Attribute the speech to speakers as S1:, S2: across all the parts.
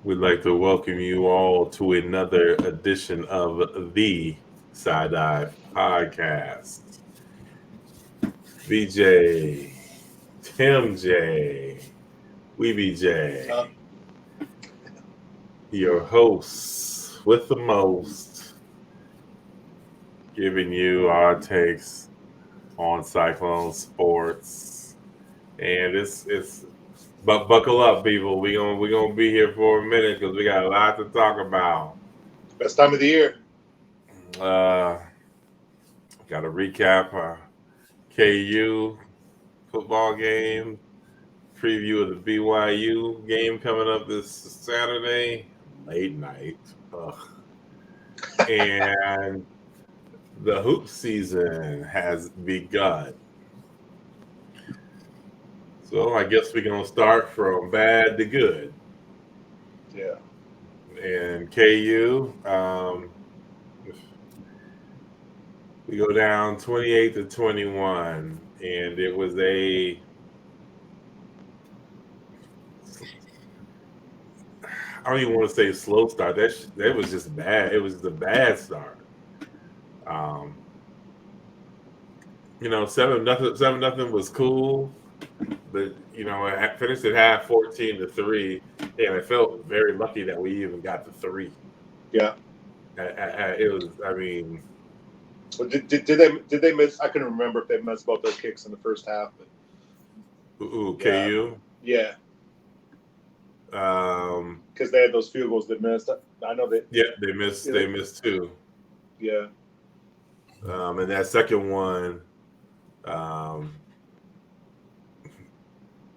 S1: We'd like to welcome you all to another edition of the Side Dive Podcast. BJ, Tim J, Weeby J, your hosts with the most, giving you our takes on Cyclone sports. And it's but buckle up, people. We gonna be here for a minute because we got a lot to talk about.
S2: Best time of the year.
S1: Uh, got to recap KU football game, preview of the BYU game coming up this Saturday, late night. Ugh. And the hoop season has begun. So I guess we're going to start from bad to good.
S2: Yeah.
S1: And KU, we go down 28-21, and it was I don't even want to say slow start. That was just bad. It was the bad start. Um, 7-0 was cool, but it finished at half 14-3, and I felt very lucky that we even got the 3.
S2: Yeah.
S1: It was. I mean,
S2: well, did they miss? I couldn't remember if they missed both their kicks in the first half. But,
S1: KU.
S2: Yeah. Because they had those field goals that missed. I know that.
S1: Yeah, they missed. They missed 2.
S2: Yeah.
S1: And that second one,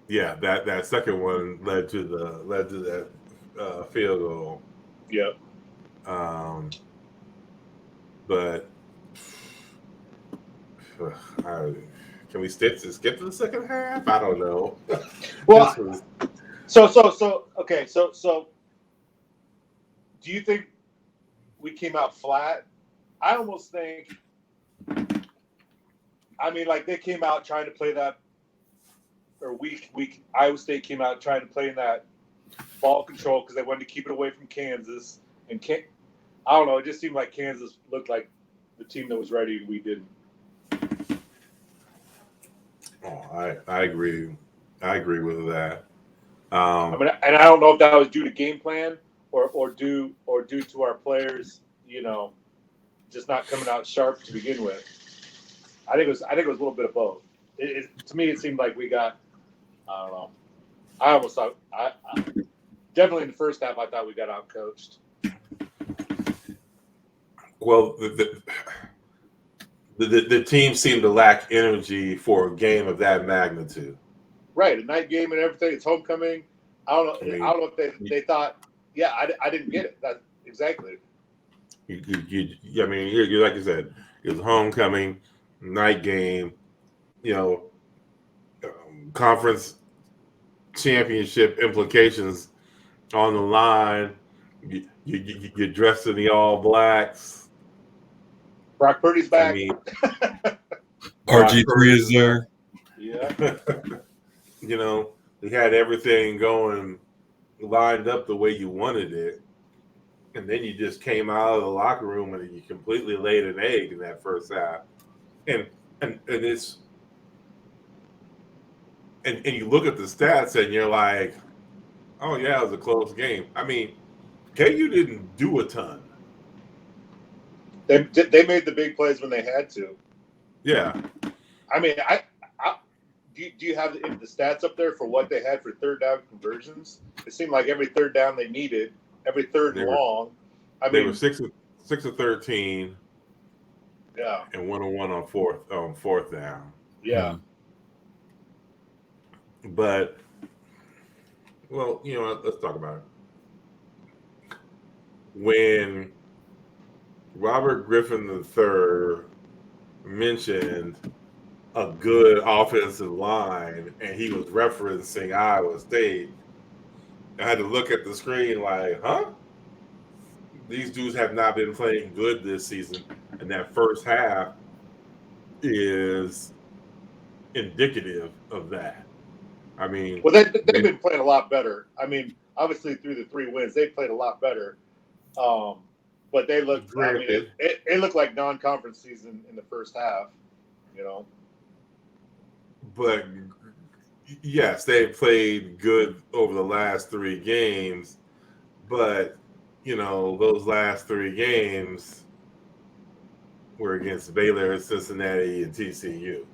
S1: that second one led to that field goal.
S2: Yep.
S1: But can we skip to the second half? I don't know.
S2: Well, okay. So, do you think we came out flat? I almost think. I mean, like they came out trying to play that, or Iowa State came out trying to play in that ball control because they wanted to keep it away from Kansas. And I don't know. It just seemed like Kansas looked like the team that was ready, and we didn't.
S1: Oh, I agree. I agree with that.
S2: I mean, and I don't know if that was due to game plan or due to our players, just not coming out sharp to begin with. I think it was a little bit of both. To me, it seemed like we got. I don't know. I almost thought. I definitely in the first half, I thought we got out coached.
S1: Well, the team seemed to lack energy for a game of that magnitude.
S2: Right, a night game and everything. It's homecoming. I don't know. I don't know if they thought. Yeah, I didn't get it. That exactly.
S1: I mean, you like you said, it was homecoming, night game. Conference championship implications on the line. You're dressed in the all blacks.
S2: Brock Purdy's back.
S1: I mean,
S3: RG3 is there.
S2: Yeah.
S1: We had everything going lined up the way you wanted it, and then you just came out of the locker room and you completely laid an egg in that first half, and it's and you look at the stats and you're like, oh yeah, it was a close game. I mean, KU didn't do a ton.
S2: They made the big plays when they had to.
S1: Yeah.
S2: I mean, do you have the stats up there for what they had for third down conversions? It seemed like every third down they needed, every third long.
S1: They were 6 of 13.
S2: Yeah.
S1: And 1-1 on fourth down.
S2: Yeah.
S1: But let's talk about it. When Robert Griffin III mentioned a good offensive line, and he was referencing Iowa State, I had to look at the screen like, huh? These dudes have not been playing good this season, and that first half is indicative of that. I mean,
S2: well, they've been playing a lot better. I mean, obviously through the 3 wins, they played a lot better. But they looked. I mean, it looked like non-conference season in the first half. You know.
S1: But yes, they played good over the last 3 games. But those last 3 games were against Baylor, Cincinnati, and TCU.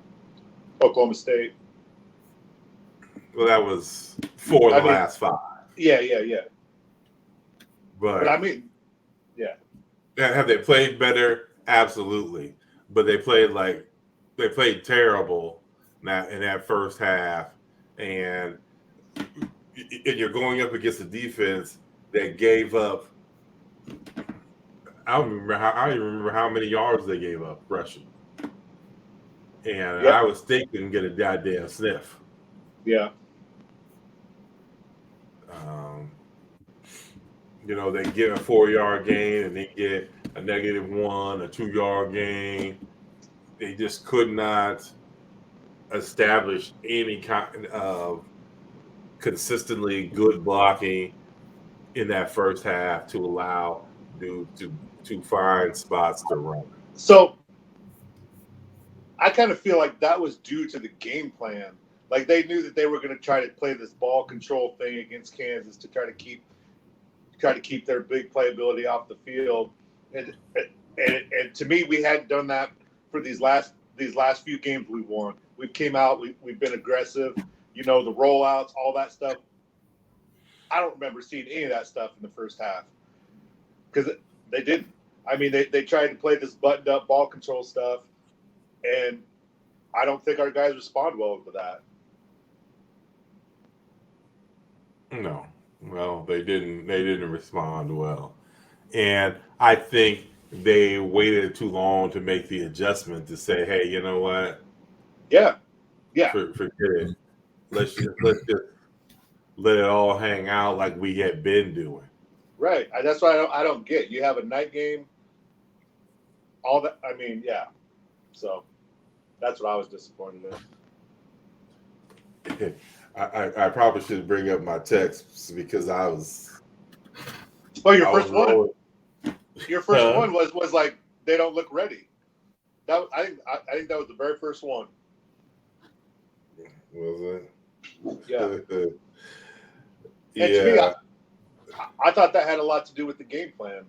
S2: Oklahoma State.
S1: Well, that was 4 of the last 5.
S2: Yeah. But I mean, yeah.
S1: Have they played better? Absolutely. But they played terrible in that first half, and you're going up against a defense that gave up. I don't even remember how many yards they gave up rushing, and Iowa State didn't get a goddamn sniff.
S2: Yeah.
S1: They get a 4-yard gain and they get a -1, a 2-yard gain. They just could not establish any kind of consistently good blocking in that first half to allow dude to find spots to run.
S2: So I kind of feel like that was due to the game plan. Like they knew that they were going to try to play this ball control thing against Kansas to try to keep their big playability off the field. And to me, we hadn't done that for these last few games we won. We came out, we've been aggressive, the rollouts, all that stuff. I don't remember seeing any of that stuff in the first half because they didn't. I mean, they tried to play this buttoned up ball control stuff, and I don't think our guys respond well to that.
S1: No. Well, they didn't respond well. And I think they waited too long to make the adjustment to say, hey, you know what?
S2: Yeah.
S1: Forget it. Let's just let it all hang out like we had been doing.
S2: Right. That's why I don't get. You have a night game. All that. I mean, yeah. So that's what I was disappointed
S1: in. I probably should bring up my texts because I was.
S2: Oh, your first one. Your first one was like they don't look ready. I think that was the very first one.
S1: Was it?
S2: Yeah. And to me, I thought that had a lot to do with the game plan.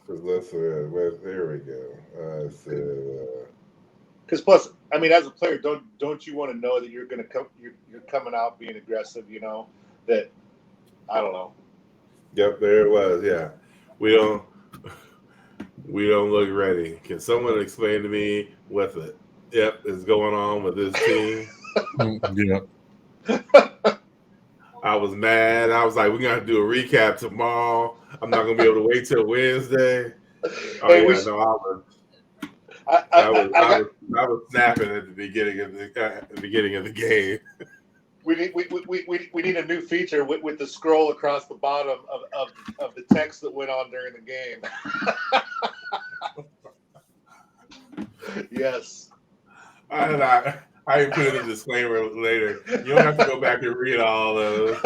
S1: Because there we go.
S2: Because plus, I mean, as a player, don't you want to know that you're going to come? You're coming out being aggressive. That I don't know.
S1: Yep, there it was. Yeah, we don't look ready. Can someone explain to me what is going on with this team?
S3: Yeah.
S1: I was mad. I was like, we're gonna have to do a recap tomorrow. I'm not gonna be able to wait till Wednesday. I was snapping at the beginning of the game.
S2: We need a new feature with the scroll across the bottom of the text that went on during the game. Yes.
S1: I put in a disclaimer later. You don't have to go back and read all those.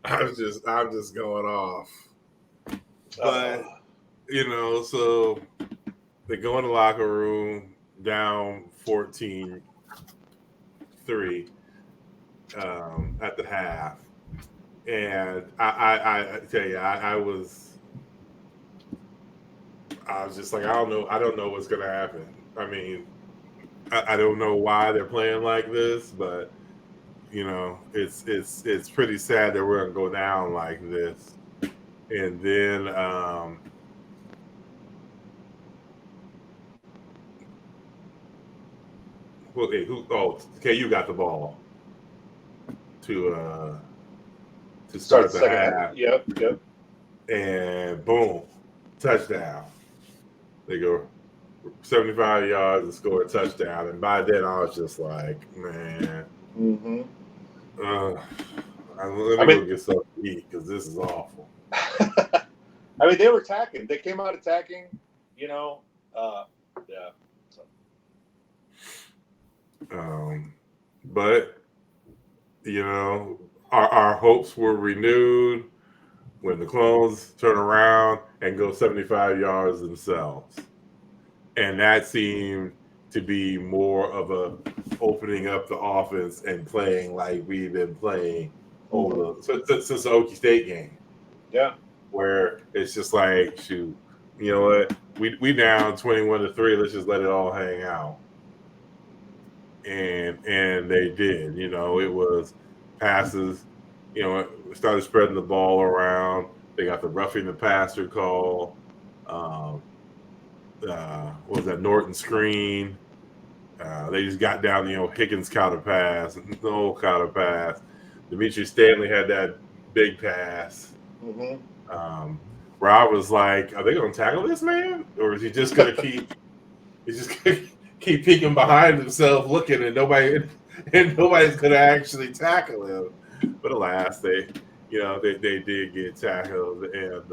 S1: I'm just going off. But so they go in the locker room down 14-3 at the half, and I tell you, I was just like, I don't know what's gonna happen. I mean, I don't know why they're playing like this, but it's pretty sad that we're gonna go down like this. And then KU got the ball to start the half.
S2: Yep.
S1: And boom, touchdown. They go 75 yards and score a touchdown. And by then, I was just like, man,
S2: mm-hmm.
S1: Let me go get something to eat because this is awful.
S2: I mean, they were attacking. They came out attacking. Yeah. So.
S1: But our hopes were renewed when the Clones turn around and go 75 yards themselves. And that seemed to be more of a opening up the offense and playing like we've been playing since the Okie State game.
S2: Yeah.
S1: Where it's just like, shoot, you know what? We down 21-3. Let's just let it all hang out. And they did. It was passes. Started spreading the ball around. They got the roughing the passer call. What was that, Norton screen? They just got down, Higgins counter pass, no counter pass. Demetri Stanley had that big pass. Where I was like, are they going to tackle this man? Or is he just going to keep keep peeking behind himself looking and nobody's going to actually tackle him? But alas, they did get tackled, and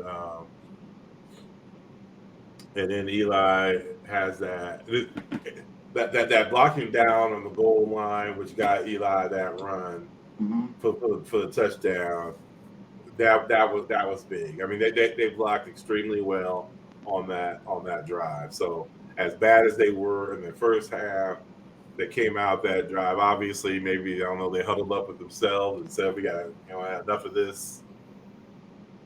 S1: then Eli has that blocking down on the goal line, which got Eli that run for the touchdown. That was big. I mean, they blocked extremely well on that drive. So as bad as they were in the first half, they came out that drive. Obviously, maybe, I don't know, they huddled up with themselves and said, we got enough of this.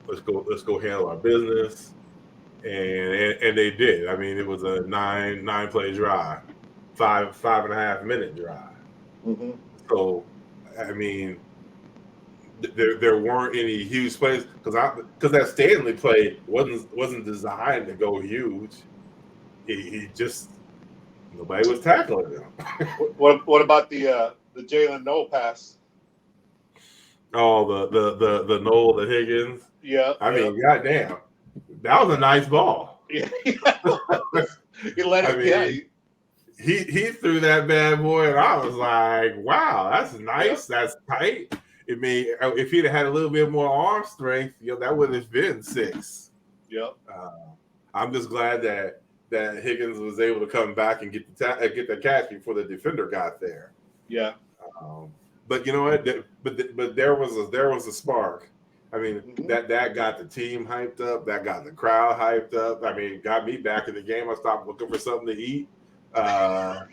S1: Let's go handle our business. And they did. I mean, it was a nine play drive, 5.5 minute drive. So, I mean, there weren't any huge plays because that Stanley play wasn't designed to go huge. He just, nobody was tackling him.
S2: What about the Jalen Noel pass?
S1: Oh, the Noel, the Higgins.
S2: Yeah.
S1: I mean, goddamn, that was a nice ball.
S2: Yeah. He let it.
S1: He threw that bad boy, and I was like, wow, that's nice. Yeah. That's tight. It may, if he'd have had a little bit more arm strength, that would have been 6.
S2: Yep.
S1: I'm just glad that Higgins was able to come back and get the catch before the defender got there.
S2: Yeah.
S1: But you know what? But there was a spark. I mean, that got the team hyped up. That got the crowd hyped up. I mean, got me back in the game. I stopped looking for something to eat. I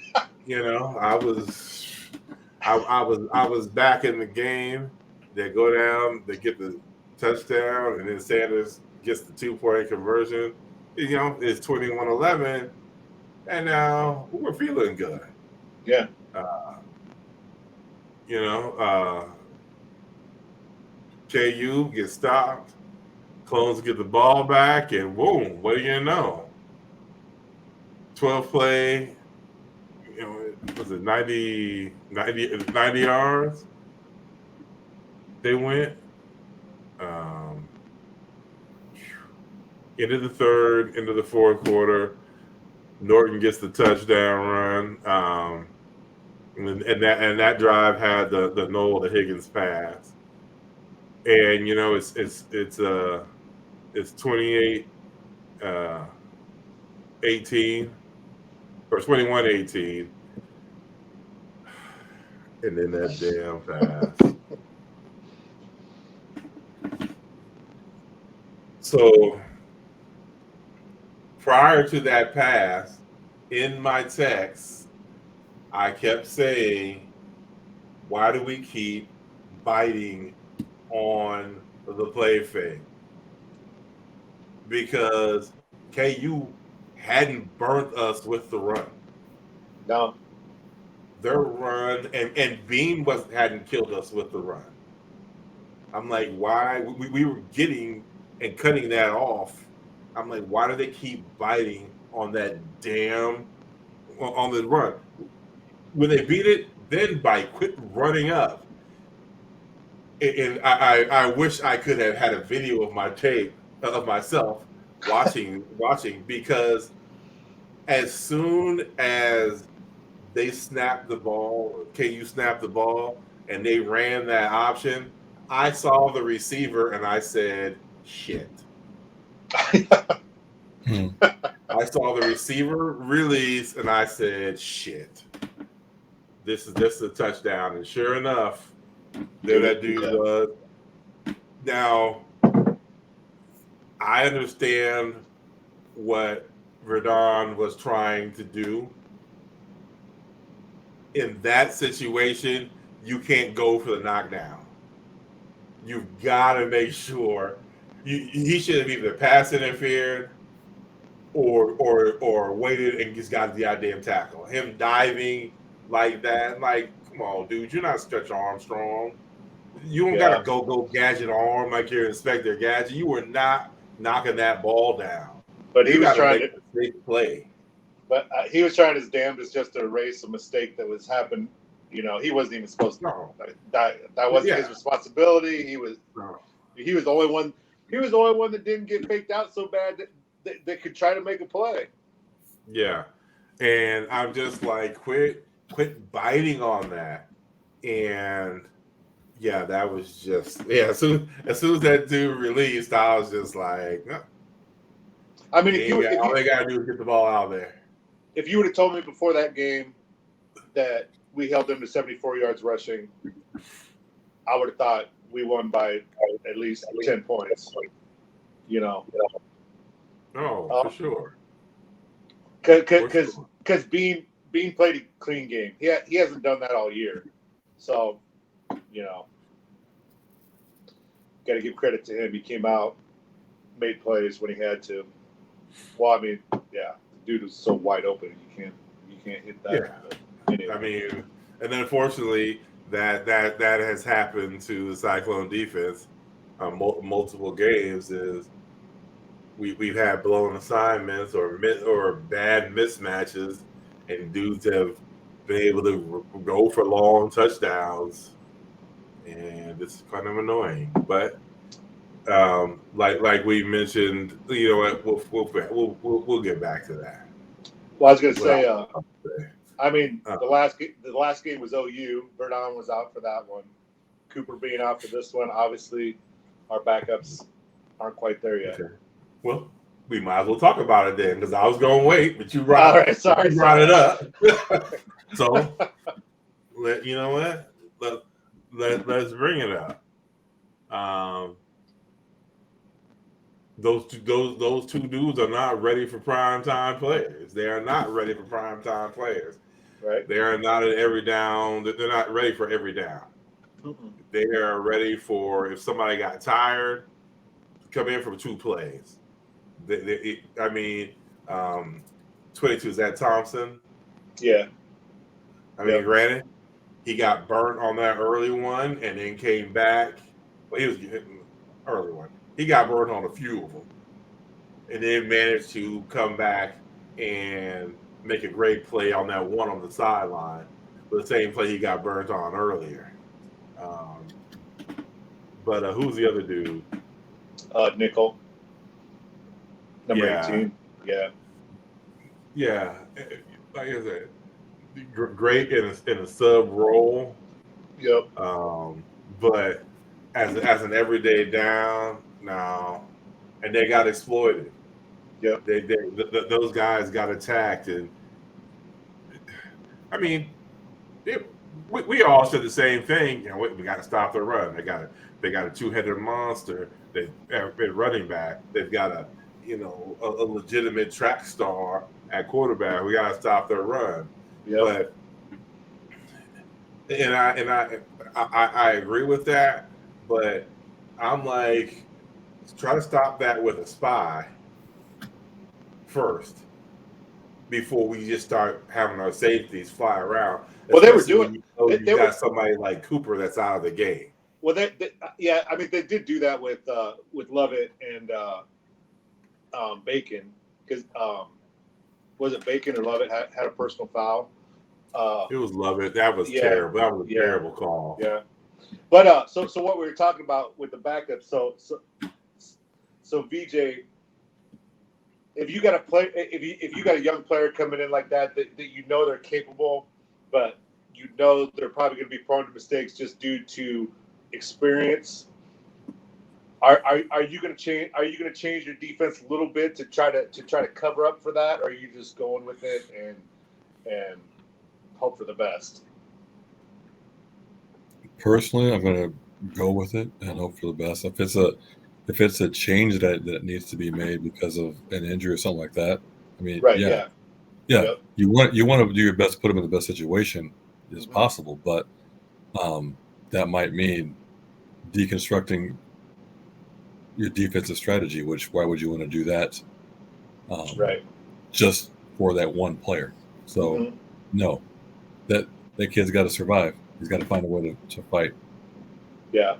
S1: was back in the game. They go down, they get the touchdown, and then Sanders gets the 2-point conversion. It's 21-11, and now we're feeling good.
S2: Yeah.
S1: KU gets stopped. Clones get the ball back, and boom, what do you know? 12 play, was it 90 yards? They went into the third, into the fourth quarter. Norton gets the touchdown run, and that drive had the Noel to Higgins pass, and it's 28 18 or 21-18, and then that damn pass. So prior to that pass, in my text, I kept saying, why do we keep biting on the play fake? Because KU hadn't burnt us with the run.
S2: No.
S1: Their run, and Bean hadn't killed us with the run. I'm like, why? We were getting and cutting that off. I'm like, why do they keep biting on that on the run? When they beat it, then bite. Quit running up. And I wish I could have had a video of my tape of myself watching because as soon as they snapped the ball, KU snapped the ball, and they ran that option, I saw the receiver and I said, shit. I saw the receiver release and I said, shit. this is a touchdown. And sure enough, there that dude was. Now, I understand what Verdon was trying to do. In that situation, you can't go for the knockdown. You've got to make sure he should have either pass interfered or waited and just got the goddamn tackle. Him diving like that, like, come on, dude, you're not Stretch Armstrong. You don't got to go gadget arm like you're Inspector Gadget. You were not knocking that ball down.
S2: But he was trying to
S1: make a play.
S2: But he was trying his damnedest just to erase a mistake that was happened. You know, he wasn't even supposed to.
S1: No.
S2: That wasn't his responsibility. He was the only one. He was the only one that didn't get faked out so bad that could try to make a play.
S1: Yeah, and I'm just like, quit biting on that. And yeah, that was just as soon as that dude released, I was just like, no.
S2: I mean,
S1: all they gotta do is get the ball out there.
S2: If you would have told me before that game that we held them to 74 yards rushing, I would have thought we won by at least 10 points. You know.
S1: Oh, for sure.
S2: Because Bean played a clean game. He hasn't done that all year. So, you know, got to give credit to him. He came out, made plays when he had to. Well, I mean, yeah, the dude was so wide open. You can't hit that.
S1: Yeah. Anyway. I mean, and then unfortunately, that has happened to the Cyclone defense multiple games. Is we've had blown assignments or bad mismatches, and dudes have been able to go for long touchdowns, and it's kind of annoying. But like we mentioned, you know what? We'll get back to that.
S2: Well, I was going to say, I mean, the last game was OU. Verdon was out for that one. Cooper being out for this one. Obviously, our backups aren't quite there yet.
S1: Okay. Well, we might as well talk about it then, because I was going to wait, but you brought it up. So, you know what? Let's bring it up. Those two dudes are not ready for primetime players. They are not ready for primetime players.
S2: Right.
S1: They are not at every down. They're not ready for every down.
S2: Mm-mm.
S1: They are ready for if somebody got tired, come in for 2 plays. 22 is that Thompson?
S2: Yeah.
S1: I mean, granted, he got burnt on that early one and then came back. Well, he was hitting early one. He got burnt on a few of them, and then managed to come back and make a great play on that one on the sideline, the same play he got burnt on earlier. But who's the other dude?
S2: Nickel. Number 18. Yeah.
S1: Yeah. Like I said, great in a sub role.
S2: Yep.
S1: But as an everyday down, no. And they got exploited.
S2: Yep.
S1: Those guys got attacked. And I mean, we all said the same thing. You know, we got to stop the run. They got a 2-headed monster. They've been running back. They've got a legitimate track star at quarterback. We got to stop their run.
S2: Yep.
S1: But I agree with that. But I'm like, try to stop that with a spy first before we just start having our safeties fly around.
S2: Well, they were doing.
S1: You got somebody like Cooper that's out of the game.
S2: Well, they I mean, they did do that with Lovett and Bacon, because was it Bacon or Lovett had a personal foul?
S1: It was Lovett. That was terrible. That was a terrible call.
S2: Yeah. But so what we were talking about with the backup. So VJ, if you got a young player coming in like that you know they're capable, but you know they're probably going to be prone to mistakes just due to experience. Are you going to change? Are you going to change your defense a little bit to try to cover up for that, or are you just going with it and hope for the best?
S3: Personally, I'm going to go with it and hope for the best. If it's a change that needs to be made because of an injury or something like that, I mean,
S2: Right.
S3: yeah,
S2: Yeah.
S3: yeah,
S2: Yep.
S3: you want to do your best to put them in the best situation as
S2: Mhm.
S3: possible, but that might mean deconstructing your defensive strategy. Which why would you want to do that?
S2: Right.
S3: Just for that one player. So
S2: Mhm.
S3: no, that kid's got to survive. He's got to find a way to fight.
S2: Yeah.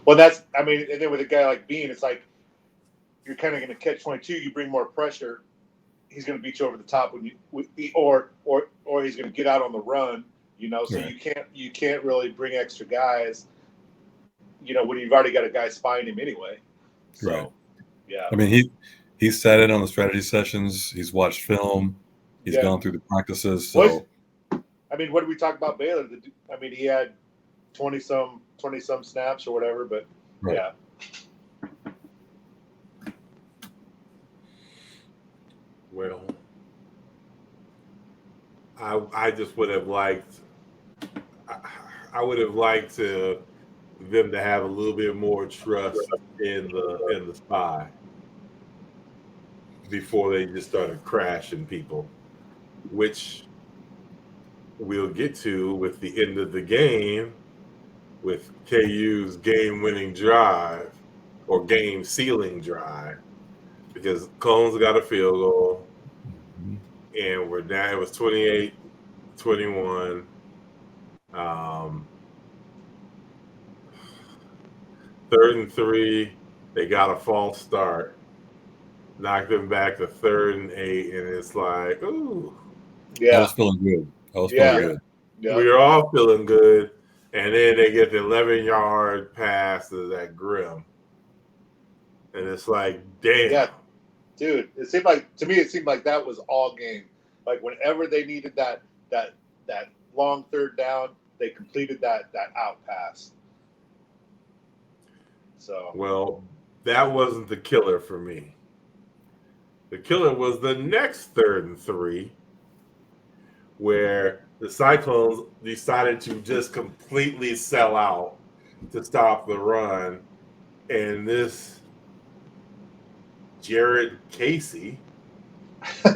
S2: Well, that's. I mean, and then with a guy like Bean, it's like you're kind of going to catch 22. You bring more pressure. He's going to beat you over the top when or he's going to get out on the run. So
S3: Right.
S2: you can't really bring extra guys. When you've already got a guy spying him anyway. So,
S3: Right.
S2: yeah.
S3: I mean, he's sat in on the strategy sessions. He's watched film. He's
S2: Yeah.
S3: gone through the practices.
S2: What
S3: So
S2: did we talk about Baylor? I mean, he had 20 some snaps or whatever, but
S3: right.
S2: yeah.
S1: Well, I just would have liked. I would have liked them to have a little bit more trust in the spy before they just started crashing people, which we'll get to with the end of the game with KU's game-winning drive or game-sealing drive because Combs got a field goal
S3: Mhm.
S1: and we're down. It was 28-21. Third and 3, they got a false start, knocked them back to 3rd and 8, and it's like, ooh,
S3: I
S2: Yeah.
S3: was feeling good.
S2: Yeah.
S3: Good.
S2: Yeah.
S1: we were all feeling good. And then they get the 11-yard pass to that Grimm. And it's like, damn.
S2: Yeah. Dude, it seemed like that was all game. Like whenever they needed that long third down, they completed that out pass. So
S1: Well, that wasn't the killer for me. The killer was the next 3rd and 3, where the Cyclones decided to just completely sell out to stop the run. And this Jared Casey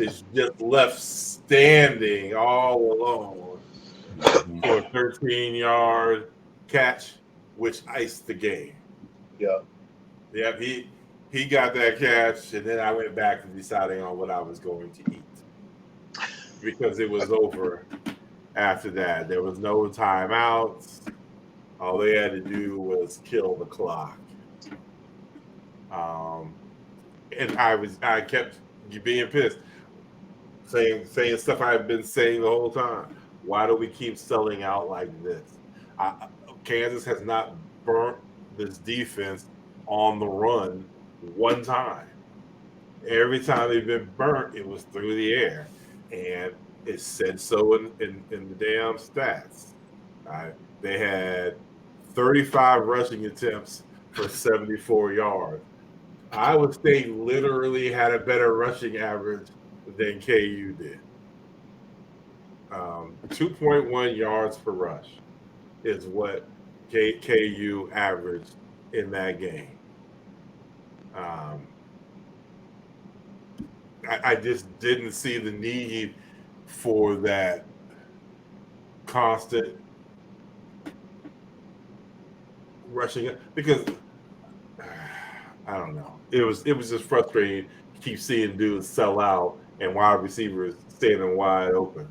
S1: is just left standing all alone
S3: Mhm.
S1: for a 13-yard catch, which iced the game.
S2: yeah.
S1: Yeah, he got that catch, and then I went back to deciding on what I was going to eat because it was over after that. There was no timeouts. All they had to do was kill the clock. And I kept being pissed, saying stuff I've been saying the whole time. Why do we keep selling out like this? Kansas has not burnt this defense on the run one time. Every time they've been burnt, it was through the air, and it said so in the damn stats. They had 35 rushing attempts for 74 yards. Iowa State literally had a better rushing average than KU did. 2.1 yards per rush is what KU averaged in that game. I just didn't see the need for that constant rushing because I don't know. It was just frustrating to keep seeing dudes sell out and wide receivers standing wide open.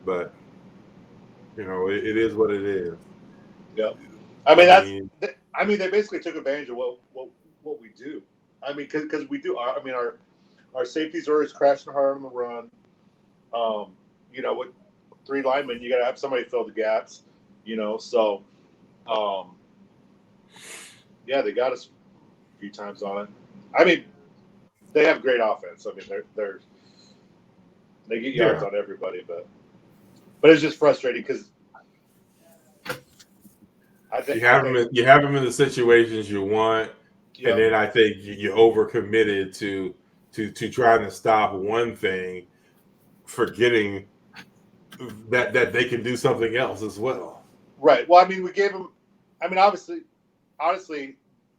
S1: But it is what it is.
S2: Yeah. I mean,
S1: I mean,
S2: they basically took advantage of what we do. I mean, because we do. Our safeties are always crashing hard on the run. With 3 linemen, you got to have somebody fill the gaps. So, yeah, they got us a few times on it. I mean, they have great offense. I mean, they get yards on everybody, but it's just frustrating because
S1: you have them in the situations you want, and then I think you overcommitted to trying to stop one thing, forgetting that they can do something else as well.
S2: Right. Well, I mean, we gave them. I mean, honestly,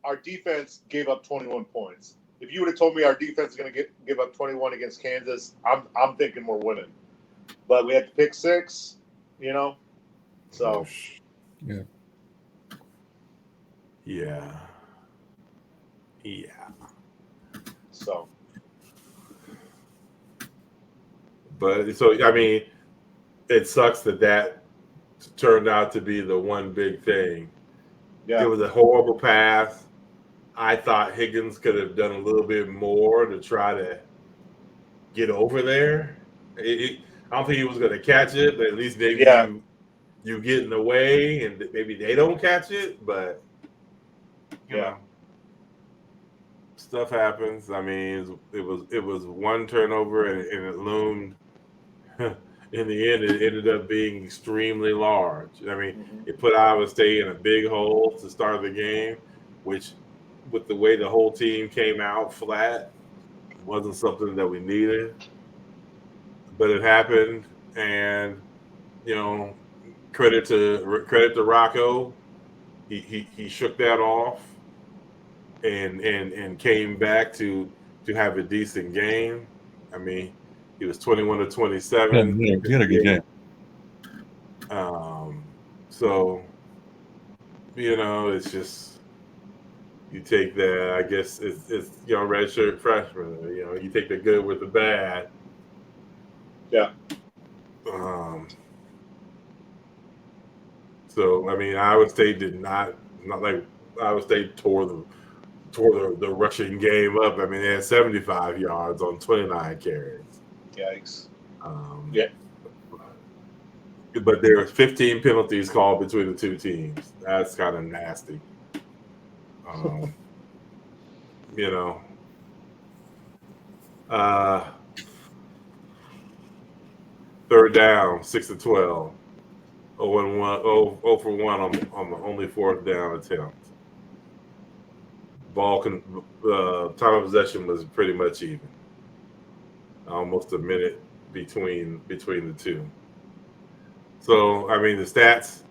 S2: our defense gave up 21 points. If you would have told me our defense is going to give up 21 against Kansas, I'm thinking we're winning. But we had to pick 6, you know. So
S3: Yeah.
S1: Yeah.
S2: So.
S1: But so I mean, it sucks that turned out to be the one big thing.
S2: Yeah.
S1: It was a horrible pass. I thought Higgins could have done a little bit more to try to get over there. I don't think he was going to catch it, but at least maybe you get in the way and maybe they don't catch it. But you know, stuff happens. I mean, it was one turnover and it loomed. In the end, it ended up being extremely large. I mean, it put Iowa State in a big hole to start the game, which, with the way the whole team came out flat, wasn't something that we needed. But it happened, and you know, credit to Rocco, he shook that off, and came back to have a decent game. I mean, he was 21 to 27.
S3: Yeah, he had a good game.
S1: So, you know, it's just you take that. I guess it's redshirt freshman. You know, you take the good with the bad.
S2: Yeah.
S1: So I mean, Iowa State did not like Iowa State tore the rushing game up. I mean, they had 75 yards on 29 carries.
S2: Yikes.
S1: Yeah. But there were 15 penalties called between the two teams. That's kind of nasty. You know. Third down, 6 to 12. 0 for 1 on the only fourth down attempt. Time of possession was pretty much even. Almost a minute between the two. So I mean, the stats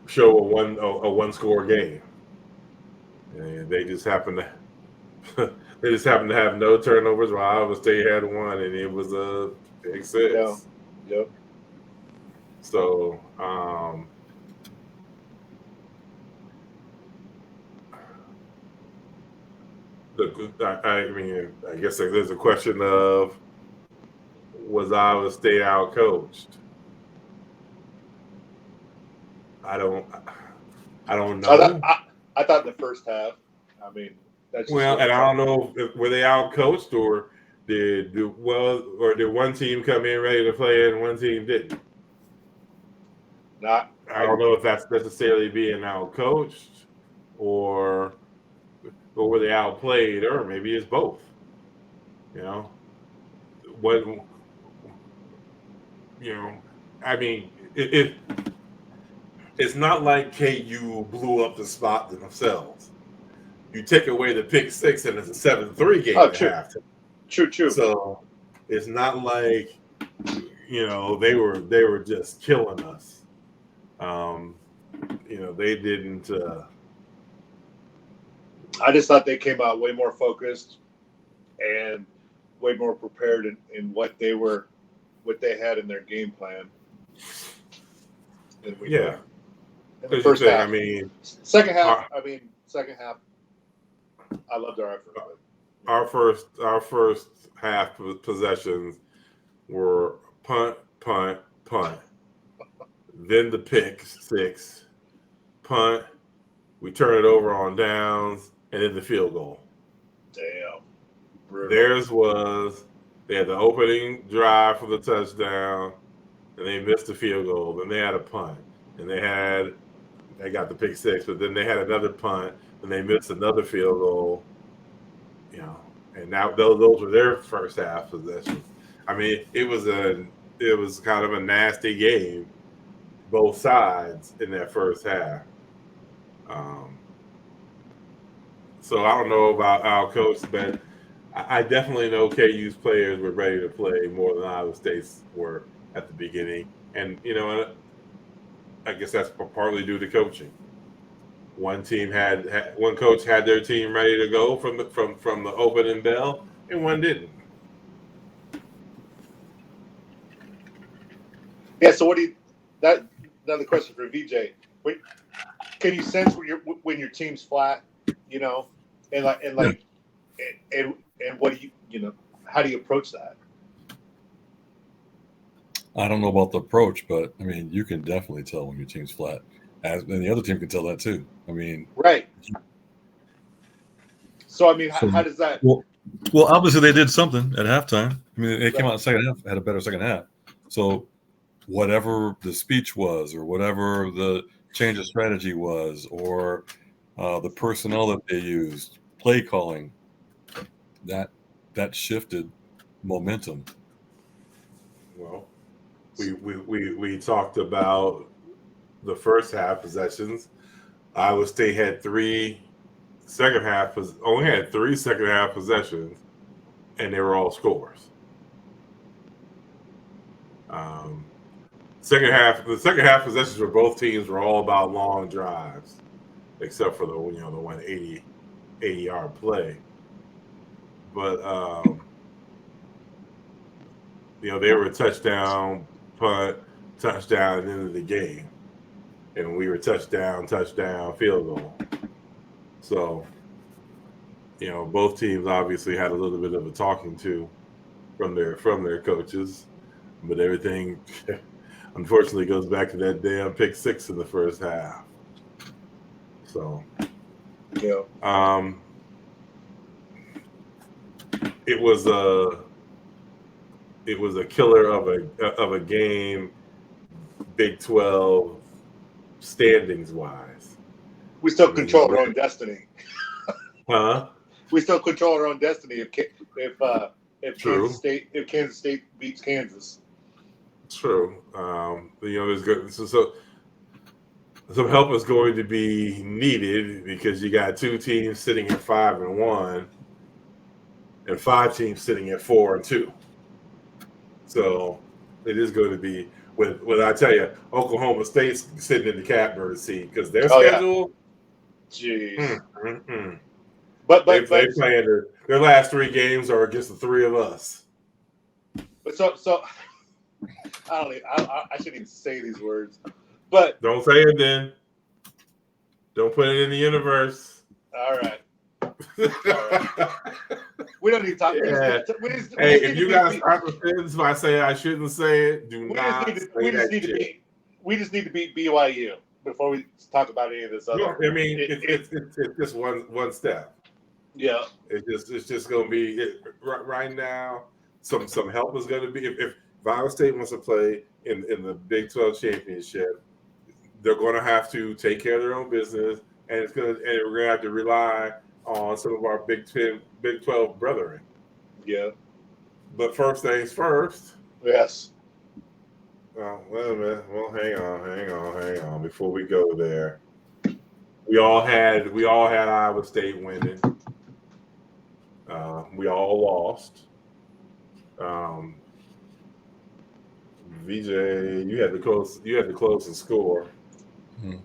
S1: show a one score game, and they just happen to have no turnovers, while Iowa State had one, and it was a big 6.
S2: Yeah. Yep.
S1: So I mean, I guess there's a question of, was Iowa State out coached? I don't know.
S2: I thought in the first half. I mean, that's
S1: and I don't know if were they out coached or did one team come in ready to play and one team didn't. I don't know if that's necessarily being out coached or were they outplayed, or maybe it's both. You know, I mean, it's not like KU blew up the spot themselves. You take away the pick 6 and it's a 7-3 game at halftime.
S2: True.
S1: So it's not like they were just killing us. They didn't.
S2: I just thought they came out way more focused and way more prepared in what they had in their game plan than we did. In the first half. Second half. Second half. I loved our effort.
S1: Our first half possessions were punt, then the pick 6, punt. We turn it over on downs, and then the field goal.
S2: Damn.
S1: Theirs was, they had the opening drive for the touchdown, and they missed the field goal. Then they had a punt, and they got the pick 6, but then they had another punt, and they missed another field goal. And now those were their first half possessions. I mean, it was kind of a nasty game, both sides in that first half. So I don't know about our coach, but I definitely know KU's players were ready to play more than Iowa State's were at the beginning. And I guess that's partly due to coaching. One coach had their team ready to go from the opening bell, and one didn't.
S2: Yeah. So what do you? That another question for VJ. Can you sense when your team's flat? You know, and what do you how do you approach that?
S3: I don't know about the approach, but I mean, you can definitely tell when your team's flat, and the other team can tell that too. I mean,
S2: right. So I mean,
S3: so,
S2: how does that?
S3: Well, obviously they did something at halftime. I mean, they came out in the second half, had a better second half. So whatever the speech was, or whatever the change of strategy was, or the personnel that they used, play calling, that shifted momentum.
S1: Well, we talked about the first half possessions. Iowa State had only had 3 second half possessions, and they were all scores. The second half possessions for both teams were all about long drives, except for the 180-yard play. But they were touchdown, punt, touchdown at the end of the game, and we were touchdown, field goal. So, both teams obviously had a little bit of a talking to from their coaches, but everything unfortunately goes back to that damn pick 6 in the first half. So, it was a killer of a game, Big 12 standings wise.
S2: We still control our own destiny.
S1: Huh?
S2: We still control our own destiny if
S1: True.
S2: Kansas State beats Kansas.
S1: True. There's good. So some help is going to be needed because you got 2 teams sitting at 5-1, and 5 teams sitting at 4-2. So it is going to be with I tell you, Oklahoma State's sitting in the catbird seat because their schedule.
S2: Yeah. Jeez.
S1: But they playing their last 3 games are against the 3 of us.
S2: But so I shouldn't even say these words. But
S1: don't say it then. Don't put it in the universe.
S2: All right. We don't need to talk.
S1: Yeah. If you guys start the sentence by saying I shouldn't say it,
S2: we just need to beat BYU before we talk about any of this other.
S1: No, I mean, it's just one step.
S2: Yeah.
S1: It's just going to be right now. Some help is going to be if Iowa State wants to play in the Big 12 championship, they're going to have to take care of their own business, and we're going to have to rely on some of our Big 12 brethren.
S2: Yeah.
S1: But first things first.
S2: Yes.
S1: Well, wait a minute. Well, hang on. Before we go there, we all had Iowa State winning. We all lost. VJ, you had the closest score.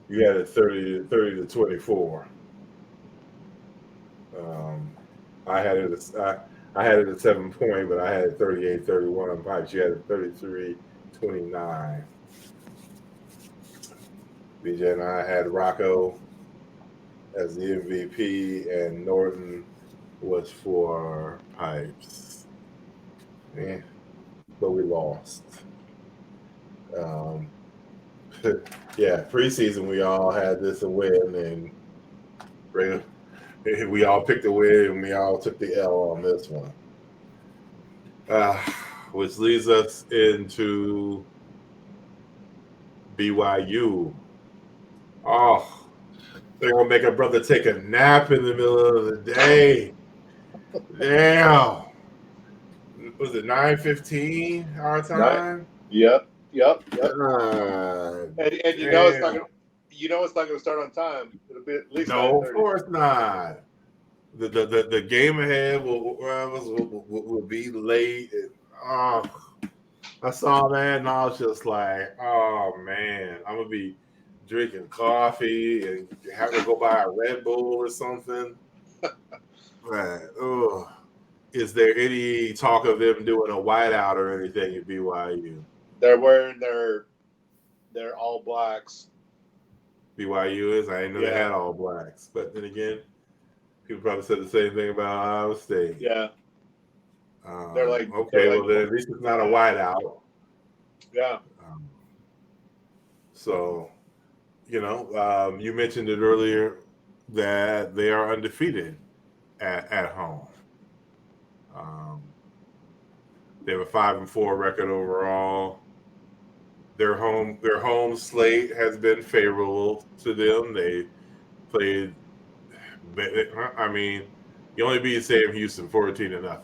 S1: You had it 30 to 24. I had it at 7 point, but I had it 38-31 on Pipes. You had it 33-29. BJ and I had Rocco as the MVP, and Norton was for Pipes. Yeah, but we lost. Yeah, preseason we all had this a win, and we all picked a win, and we all took the L on this one. Which leads us into BYU. Oh, they're going to make a brother take a nap in the middle of the day. Damn. Was it 9:15 our time?
S2: Yep. And it's not gonna start on time. It'll be at least 9:30.
S1: Of course not. The game ahead will be late. I saw that and I was just like, oh man, I'm gonna be drinking coffee and having to go buy a Red Bull or something. Right. Oh, is there any talk of them doing a whiteout or anything at BYU?
S2: They're wearing their all blacks.
S1: BYU is. I didn't know they had all blacks, but then again, people probably said the same thing about Iowa State.
S2: Yeah.
S1: Then at least it's not a whiteout.
S2: Yeah.
S1: So, you mentioned it earlier that they are undefeated at home. They have a 5-4 record overall. Their home slate has been favorable to them. They played. I mean, you only beat Sam Houston 14-0.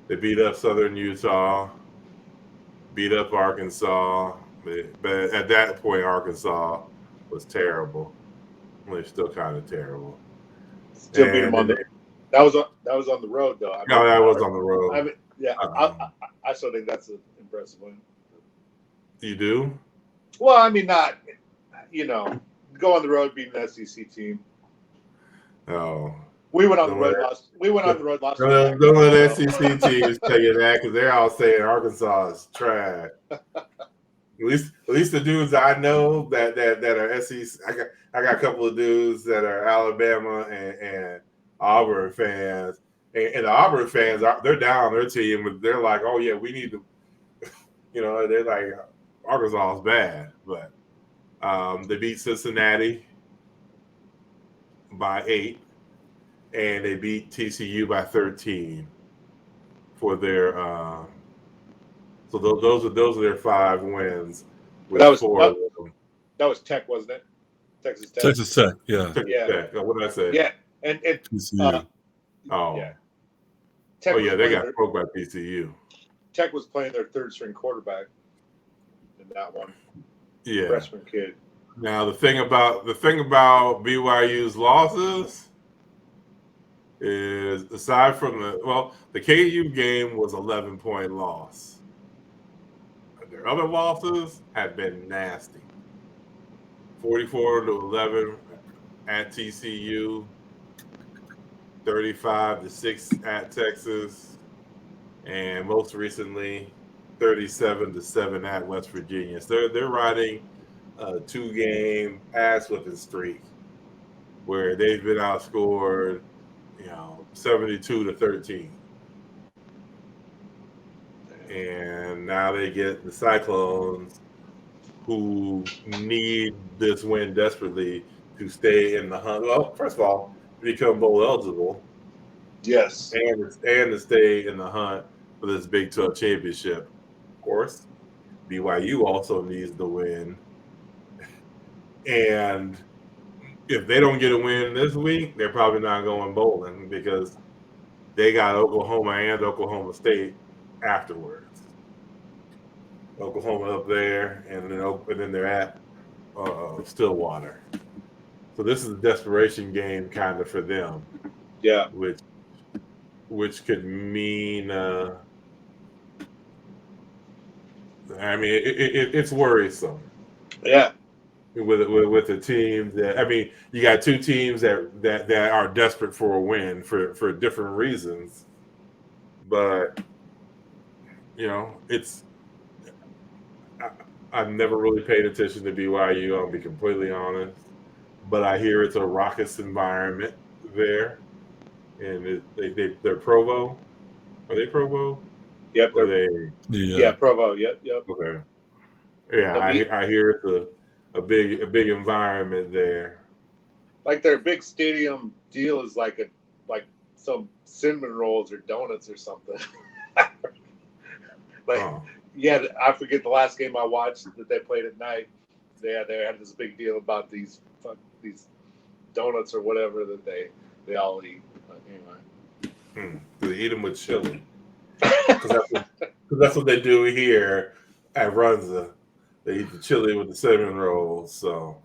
S1: They beat up Southern Utah, beat up Arkansas, but at that point, Arkansas was terrible. They're still kind of terrible.
S2: Still beat them on the. That was on the road though.
S1: That was on the road.
S2: I mean, yeah, I still think that's an impressive win.
S1: You do?
S2: Well, I mean, not go on the road beating an SEC team.
S1: Oh.
S2: We went on the road last. We went on the road last.
S1: Don't let SEC teams tell you that because they're all saying Arkansas is trash. At least the dudes I know that are SEC. I got a couple of dudes that are Alabama and Auburn fans, and the Auburn fans they're down on their team, but they're like, oh yeah, we need to. They're like Arkansas is bad, but they beat Cincinnati by 8. And they beat TCU by 13 for their. So those are their 5 wins.
S2: That was Tech, wasn't it? Texas Tech.
S3: Texas Tech, yeah.
S1: Tech. What did I say?
S2: Yeah, and
S3: TCU.
S2: Yeah.
S1: Tech they got broke by TCU.
S2: Tech was playing their 3rd-string quarterback in that one.
S1: Yeah,
S2: freshman kid.
S1: Now the thing about BYU's losses is aside from the KU game was 11-point loss. Their other losses have been nasty. 44-11 at TCU, 35-6 at Texas, and most recently 37-7 at West Virginia. So they're riding a 2-game ass whipping streak where they've been outscored 72-13. And now they get the Cyclones, who need this win desperately to stay in the hunt. Well, first of all, become bowl eligible.
S2: Yes.
S1: And to stay in the hunt for this Big 12 championship. Of course, BYU also needs the win. And if they don't get a win this week, they're probably not going bowling because they got Oklahoma and Oklahoma State afterwards. Oklahoma up there, and then they're at Stillwater. So this is a desperation game kind of for them.
S2: Yeah.
S1: Which could mean it's worrisome.
S2: Yeah.
S1: With the team that you got 2 teams that are desperate for a win for different reasons, but I've never really paid attention to BYU. I'll be completely honest, but I hear it's a raucous environment there, and they're Provo. Are they Provo?
S2: Yep. Provo. Yep.
S1: Okay. Yeah, I hear it's a big environment there.
S2: Like their big stadium deal is like some cinnamon rolls or donuts or something. Yeah, I forget the last game I watched that they played at night. They had this big deal about these donuts or whatever that they all eat. But anyway,
S1: they eat them with chili. Because that's what they do here at Runza. They eat the chili with the cinnamon rolls. So,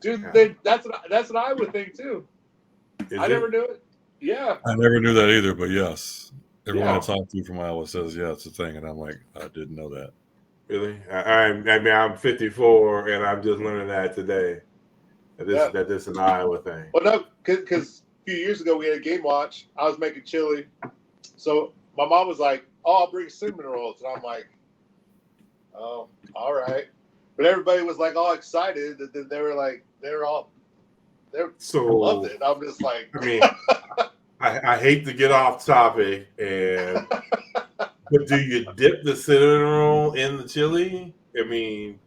S2: dude, that's what I would think too. Never knew it. Yeah,
S3: I never knew that either. But yes, everyone I talked to from Iowa says, yeah, it's a thing, and I'm like, I didn't know that.
S1: Really? I mean, I'm 54, and I'm just learning that today. That this is an Iowa thing.
S2: Well, no, because a few years ago we had a game watch. I was making chili, so my mom was like, "Oh, I'll bring cinnamon rolls," and I'm like, "Oh, all right." But everybody was like all excited, and then they loved it. I'm just like,
S1: I mean, I hate to get off topic, but do you dip the cinnamon roll in the chili? I mean,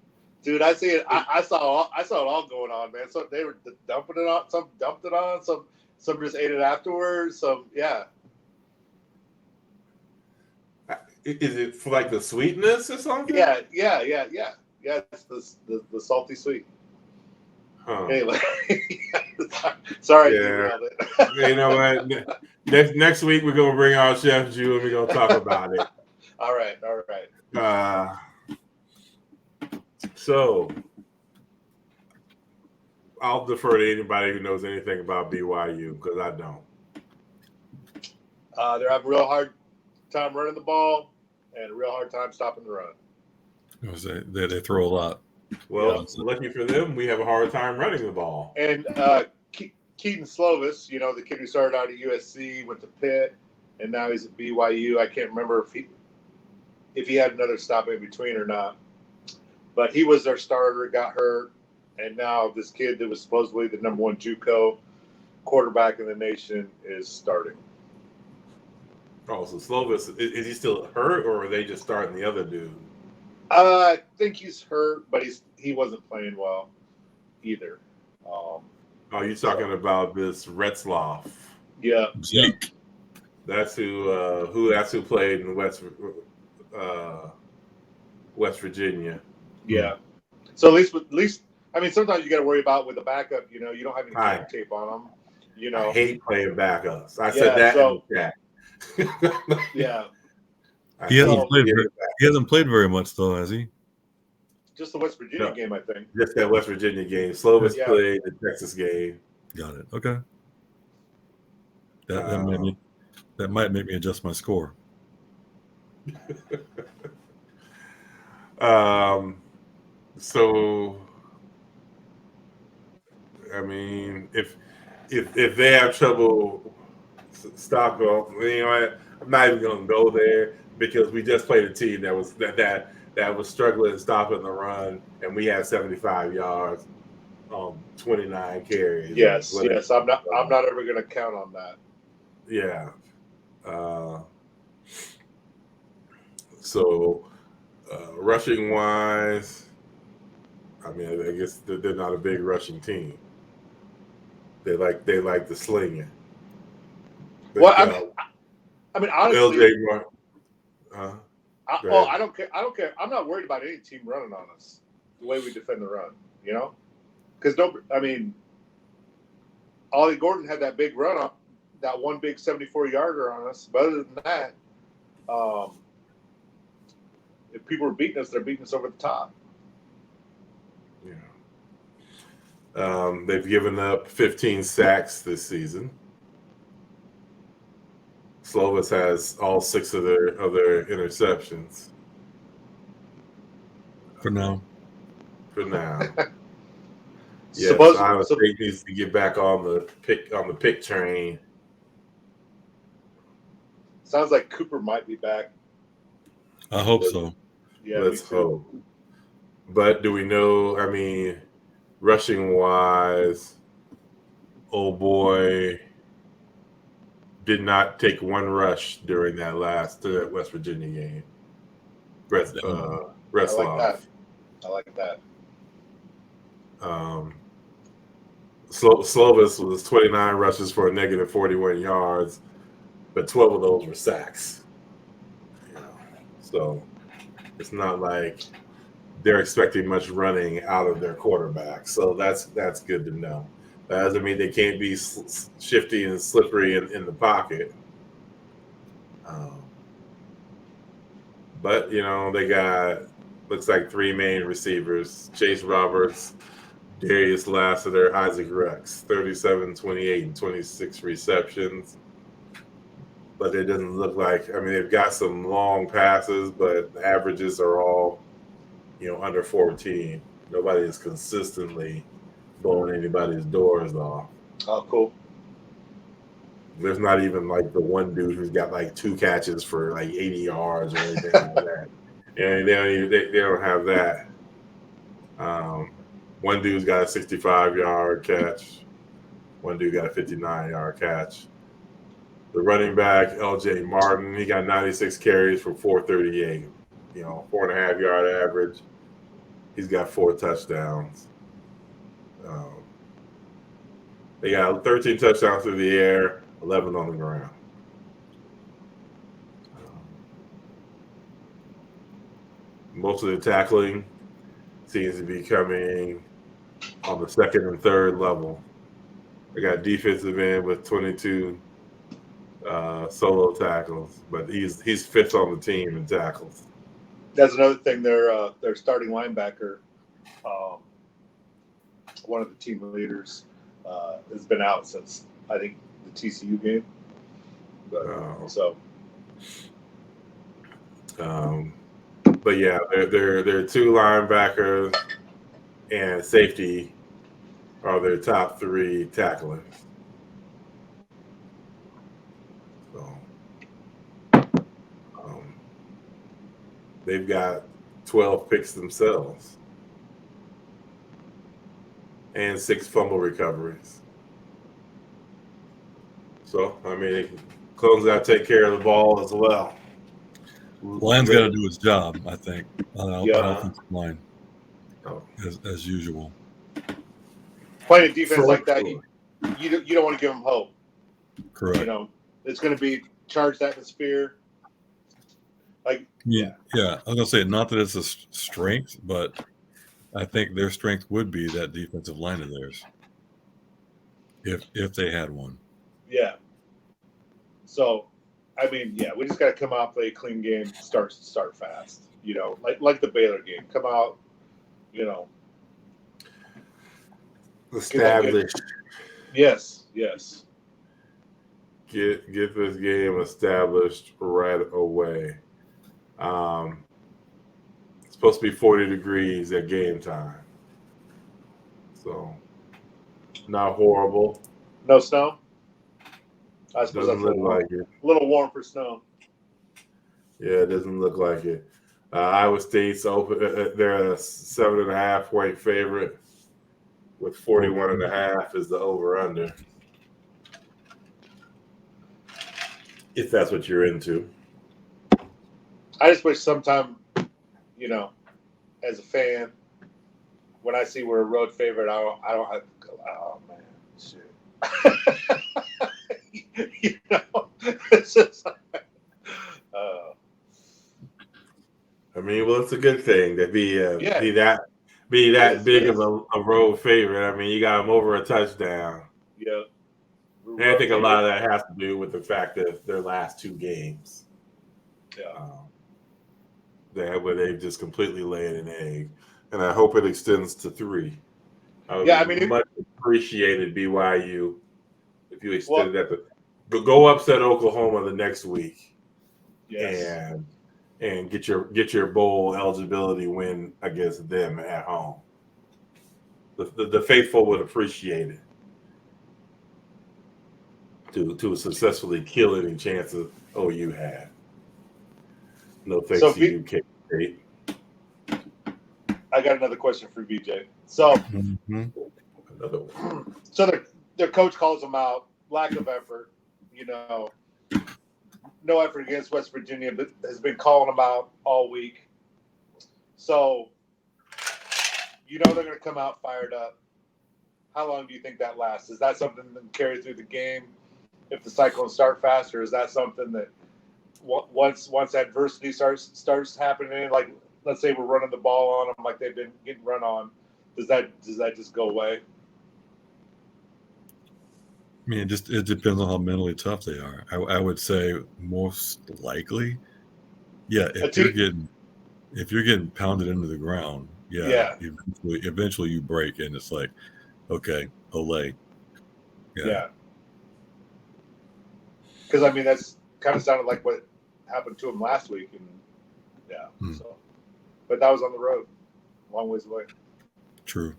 S2: dude, I see it. I saw it all going on, man. So they were dumping it on. Some dumped it on. Some just ate it afterwards. Some, yeah.
S1: is it for like the sweetness or something?
S2: Yeah. It's the salty sweet.
S1: Huh.
S2: Anyway, sorry,
S1: Yeah.
S2: it.
S1: You know what? Next week we're gonna bring our chef Jew and we're gonna talk about it.
S2: All right.
S1: So I'll defer to anybody who knows anything about BYU because I don't.
S2: They're having a real hard time running the ball and a real hard time stopping the run.
S3: They throw a lot.
S1: Well, lucky for them, we have a hard time running the ball.
S2: And Keaton Slovis, the kid who started out at USC, went to Pitt, and now he's at BYU. I can't remember if he had another stop in between or not. But he was their starter, got hurt, and now this kid that was supposedly the number one JUCO quarterback in the nation is starting.
S1: Oh, so Slovis, is he still hurt, or are they just starting the other dude?
S2: I think he's hurt, but he wasn't playing well either.
S1: You're talking about this Retzloff.
S2: Yeah.
S1: That's who played in West Virginia.
S2: Yeah. So at least I mean, sometimes you got to worry about with the backup. You don't have any tape on them.
S1: I hate playing backups. I said that in the chat.
S2: Yeah.
S3: He hasn't played very much though, has he?
S2: Just the West Virginia game, I think.
S1: Just that West Virginia game. Slovis played the Texas game.
S3: Got it. Okay. That might make me adjust my score.
S1: So, I mean, if they have trouble Stockholm, I'm not even going to go there because we just played a team that was that was struggling stopping the run, and we had 75 yards, 29 carries.
S2: Yes. I'm not ever going to count on that.
S1: Yeah. So, rushing wise, I mean, I guess they're not a big rushing team. They like the slinging.
S2: Well, I mean, honestly,
S1: LJ
S2: I don't care. I'm not worried about any team running on us the way we defend the run. Because Ollie Gordon had that big run up, that one big 74-yarder on us. But other than that, if people are beating us, they're beating us over the top.
S1: Yeah. They've given up 15 sacks this season. Slovis has all 6 of their interceptions.
S3: For now.
S1: Yes, Iowa State needs to get back on the pick train.
S2: Sounds like Cooper might be back.
S3: I hope so.
S2: Yeah,
S1: let's hope. But do we know? I mean, rushing wise, old boy did not take one rush during that West Virginia game. Retzloff.
S2: I like that.
S1: Slovis was 29 rushes for a negative 41 yards, but 12 of those were sacks. So it's not like they're expecting much running out of their quarterback. So that's good to know. That doesn't mean they can't be shifty and slippery in the pocket. But, they got, looks like 3 main receivers, Chase Roberts, Darius Lassiter, Isaac Rex, 37, 28, and 26 receptions. But it doesn't look like, they've got some long passes, but the averages are all under 14. Nobody is consistently blowing anybody's doors off.
S2: Oh, cool.
S1: There's not even like the one dude who's got like 2 catches for like 80 yards or anything like that. And they don't have that. One dude's got a 65-yard catch. One dude got a 59-yard catch. The running back, LJ Martin, he got 96 carries for 438. 4.5-yard average. He's got 4 touchdowns. They got 13 touchdowns through the air, 11 on the ground. Most of the tackling seems to be coming on the second and third level. They got defensive end with 22 solo tackles, but he's 5th on the team in tackles.
S2: That's another thing. Their starting linebacker, one of the team leaders, has been out since I think the TCU game.
S1: But yeah, their 2 linebackers and safety are their top 3 tacklers. So they've got 12 picks themselves and 6 fumble recoveries. So Clones got to take care of the ball as well.
S3: Line's got to do his job, I think. I don't think line, as usual.
S2: Playing a defense like that, you don't want to give them hope.
S3: Correct.
S2: It's going to be charged atmosphere.
S3: Yeah. I was gonna say, not that it's a strength, but I think their strength would be that defensive line of theirs, if they had one.
S2: Yeah. So, we just got to come out, play a clean game, start fast. Like the Baylor game, come out.
S1: Established.
S2: Yes.
S1: Get this game established right away. It's supposed to be 40 degrees at game time. So, not horrible.
S2: No snow? I suppose
S1: Doesn't
S2: that's
S1: look like it.
S2: A little warm for snow.
S1: Yeah, it doesn't look like it. Iowa State's open. They're a 7.5 point favorite with 41.5 is the over/under. If that's what you're into.
S2: I just wish sometime, as a fan, when I see we're a road favorite, I don't have to go, oh man, shit. It's just
S1: well, it's a good thing to be that big of a road favorite. You got them over a touchdown.
S2: Yeah.
S1: And I think a lot of that has to do with the fact that their last 2 games.
S2: Yeah.
S1: Where they've just completely laid an egg. And I hope it extends to 3. Much appreciated BYU if you extended that to go upset Oklahoma the next week.
S2: Yes.
S1: And get your bowl eligibility win against them at home. The faithful would appreciate it. To successfully kill any chances OU had. No thanks to you, K State.
S2: I got another question for BJ. So,
S1: Another one.
S2: So their coach calls them out. Lack of effort. No effort against West Virginia, but has been calling them out all week. So, they're going to come out fired up. How long do you think that lasts? Is that something that carry through the game if the Cyclones start fast, or is that something that once adversity starts happening, like let's say we're running the ball on them like they've been getting run on, does that just go away?
S3: It depends on how mentally tough they are. I would say most likely, if you're getting pounded into the ground, eventually you break, and it's like, okay, Olay.
S2: Yeah. Because that's kind of sounded like what happened to him last week, and so, but that was on the road. long ways away.
S3: True.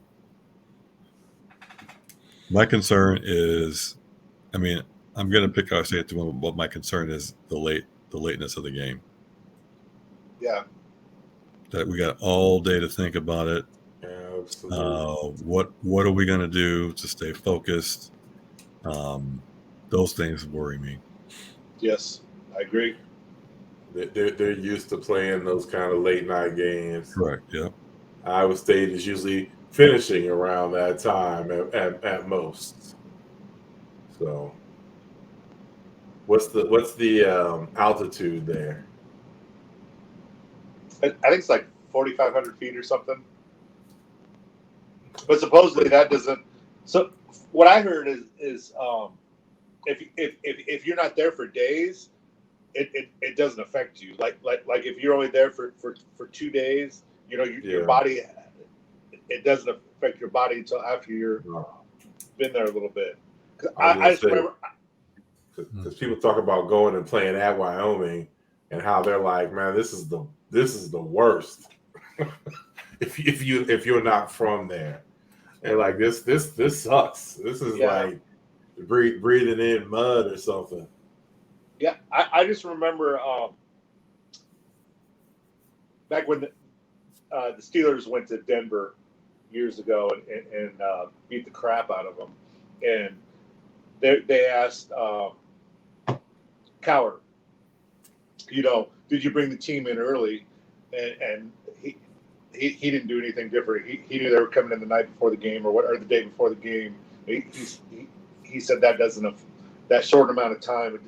S3: My concern is, I mean, I'm going to pick. I say it to him. What my concern is the lateness of the game.
S2: Yeah.
S3: That we got all day to think about it.
S1: Absolutely.
S3: What are we going to do to stay focused? Those things worry me.
S2: Yes, I agree.
S1: They're used to playing those kind of late night games.
S3: Correct. Yep.
S1: Iowa State is usually finishing around that time at most. So, what's the altitude there?
S2: I think it's like 4,500 feet or something. But supposedly that doesn't. So what I heard is if you're not there for days, it doesn't affect you. Like if you're only there for 2 days, your body, it doesn't affect your body until after you're been there a little bit. I just remember
S1: because people talk about going and playing at Wyoming and how they're like, man, this is the worst if you're not from there, and like this sucks. This is like breathing in mud or something.
S2: Yeah, I just remember back when the Steelers went to Denver years ago and beat the crap out of them, and they asked Cowher, did you bring the team in early? And he didn't do anything different. He knew they were coming in the night before the game or the day before the game. He said that short amount of time,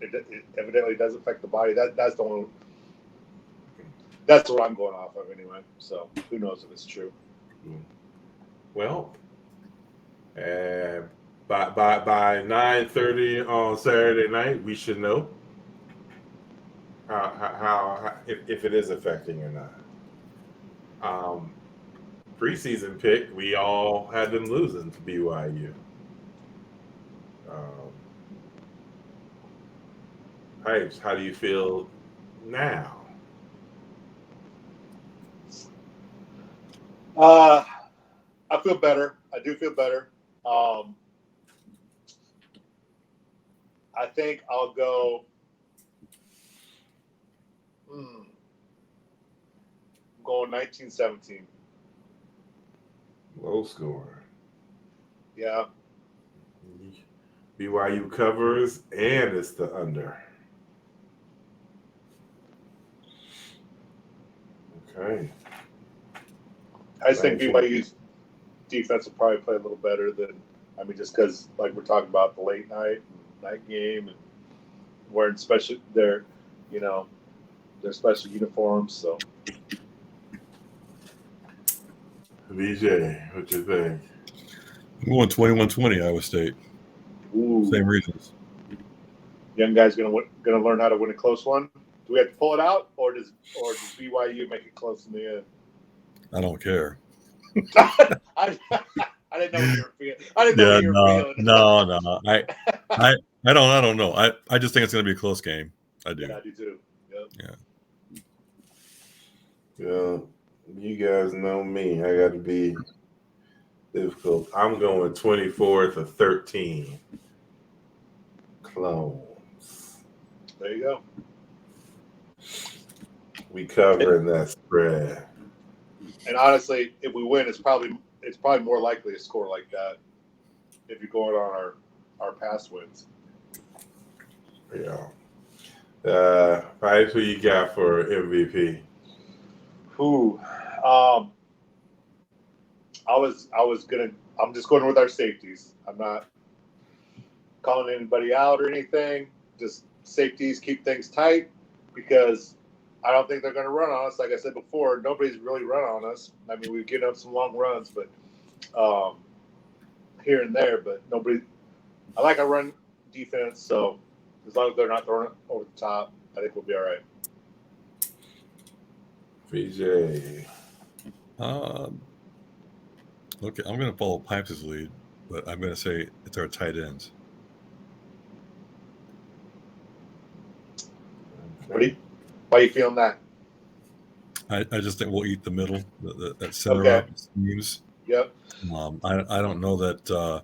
S2: it evidently does affect the body. That's what I'm going off of anyway. So who knows if it's true?
S1: Well, by 9:30 on Saturday night, we should know how if it is affecting or not. Preseason pick, we all had them losing to BYU. Pipes, how do you feel now?
S2: I feel better. I do feel better. I think I'll go. I'm going 19-17.
S1: Low score.
S2: Yeah.
S1: BYU covers, and it's the under. Okay.
S2: I just think BYU's defense will probably play a little better than, just because, like we're talking about, the late night game and wearing their special uniforms. So,
S1: VJ, what you think?
S3: I'm going 21-20 Iowa State.
S2: Ooh.
S3: Same reasons.
S2: Young guy's gonna learn how to win a close one. Do we have to pull it out, or does BYU make it close in the end?
S3: I don't care.
S2: I didn't know what you were feeling. I didn't know what you were feeling.
S3: No. I don't know. I just think it's going to be a close game. I do.
S2: Yeah, I do too. Yep.
S3: Yeah.
S1: Well, you guys know me. I got to be difficult. I'm going 24-13. Clones.
S2: There you go.
S1: We covering that spread.
S2: And honestly, if we win, it's probably more likely to score like that if you're going on our past wins.
S1: Yeah. Pipes, who you got for MVP?
S2: I'm just going with our safeties. I'm not calling anybody out or anything. Just safeties, keep things tight, because I don't think they're going to run on us. Like I said before, nobody's really run on us. We've given up some long runs, but here and there, but nobody. I like our run defense, so as long as they're not throwing it over the top, I think we'll be all right.
S1: VJ.
S3: Okay, I'm going to follow Pipes' lead, but I'm going to say it's our tight ends.
S2: Okay. Why are you feeling that?
S3: I just think we'll eat the middle, that center
S2: Okay.
S3: up schemes.
S2: Yep.
S3: I don't know that. I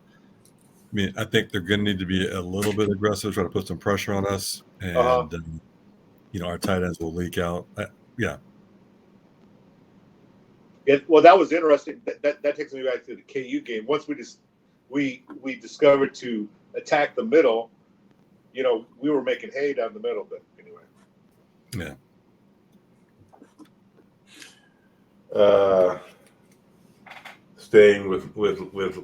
S3: mean, I think they're going to need to be a little bit aggressive, try to put some pressure on us, and our tight ends will leak out. Yeah.
S2: Well, that was interesting. That takes me back to the KU game. Once we discovered to attack the middle, we were making hay down the middle. But anyway.
S3: Yeah.
S1: Staying with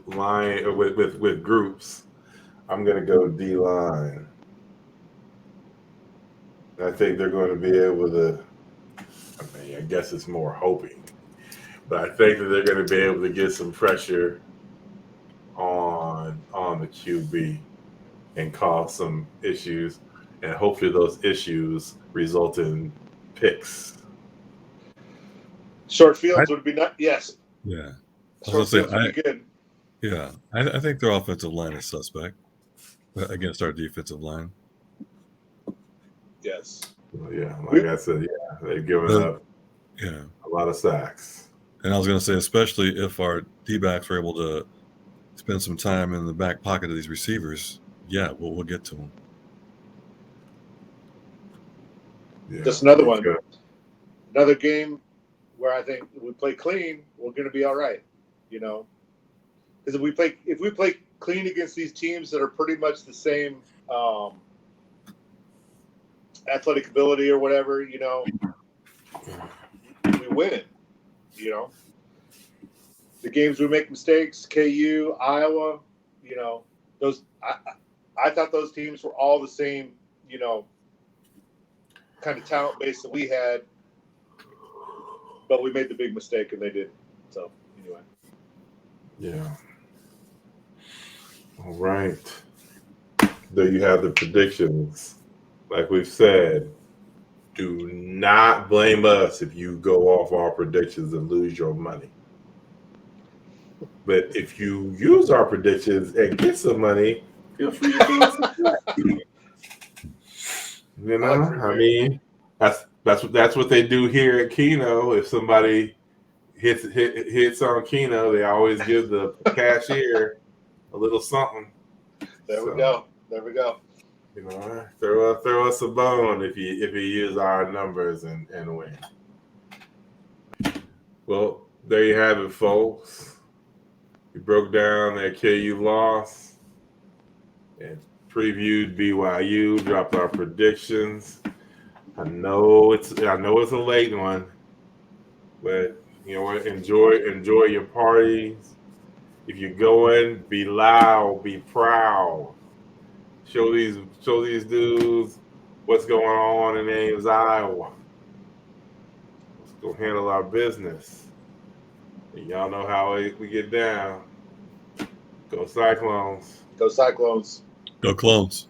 S1: line or with groups, I'm gonna go D line. I think they're going to be able to. I mean, I guess it's more hoping, but I think that they're going to be able to get some pressure on the QB and cause some issues, and hopefully those issues result in picks.
S2: Short fields would be not. Yes.
S3: Yeah.
S2: Short fields would be good.
S3: Yeah, I think their offensive line is suspect against our defensive line.
S2: Yes.
S1: Well, yeah, like I said, they've given up a lot of sacks.
S3: And I was going to say, especially if our D-backs were able to spend some time in the back pocket of these receivers, we'll get to them.
S1: Yeah,
S2: just another one. Another game where I think if we play clean, we're going to be all right. Because if we play clean against these teams that are pretty much the same athletic ability or whatever, we win. The games we make mistakes, KU, Iowa, those I thought those teams were all the same, kind of talent base that we had, but we made the big mistake and they didn't. So anyway.
S1: Yeah. All right. There you have the predictions. Like we've said, do not blame us if you go off our predictions and lose your money. But if you use our predictions and get some money, feel free to do it. I mean, that's what they do here at Keno. If somebody hits on Keno, they always give the cashier a little something.
S2: There we go.
S1: Throw us a bone if you use our numbers and win. Well, there you have it, folks. We broke down that KU loss and previewed BYU, dropped our predictions. I know it's a late one, but enjoy your parties. If you're going, be loud, be proud. Show these dudes what's going on in Ames, Iowa. Let's go handle our business. And y'all know how we get down. Go Cyclones.
S2: Go Cyclones.
S3: Go Clones.